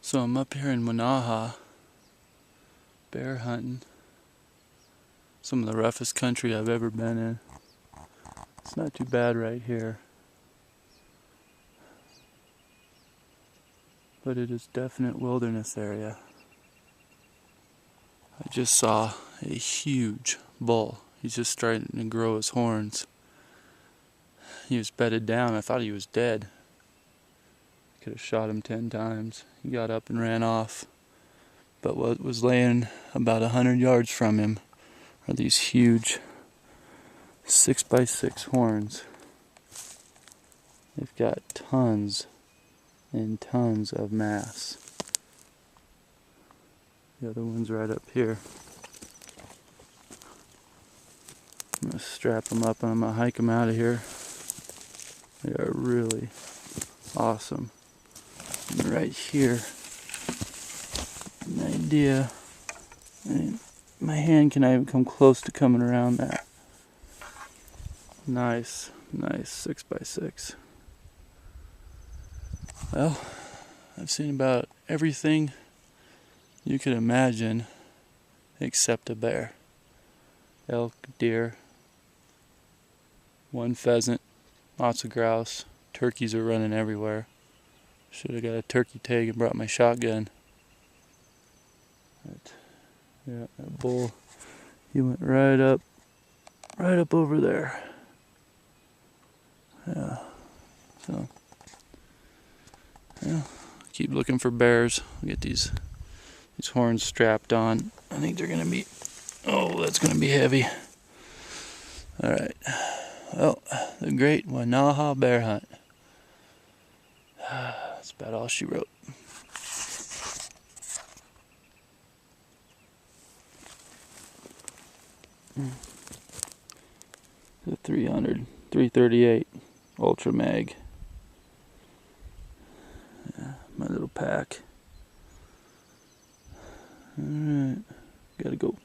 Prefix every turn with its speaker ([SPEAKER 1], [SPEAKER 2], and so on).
[SPEAKER 1] So I'm up here in Wenaha, bear hunting. Some of the roughest country I've ever been in. It's not too bad right here, but it is definite wilderness area. I just saw a huge bull. He's just starting to grow his horns. He was bedded down. I thought he was dead. Could have shot him 10 times. He got up and ran off. But what was laying about 100 yards from him are these huge 6x6 horns. They've got tons and tons of mass. The other one's right up here. I'm going to strap them up and I'm going to hike them out of here. They are really awesome. And right here, an idea. My hand can even come close to coming around that. Nice 6x6. Well, I've seen about everything you could imagine except a bear. Elk, deer, one pheasant, lots of grouse. Turkeys are running everywhere. Should have got a turkey tag and brought my shotgun. But, yeah, that bull, he went right up over there. Yeah, so, yeah, keep looking for bears. I'll get these horns strapped on. I think they're gonna be, oh, that's gonna be heavy. All right, well, the great Wenaha bear hunt. That's about all she wrote. The 338 Ultra Mag. Yeah, my little pack. Alright, gotta go.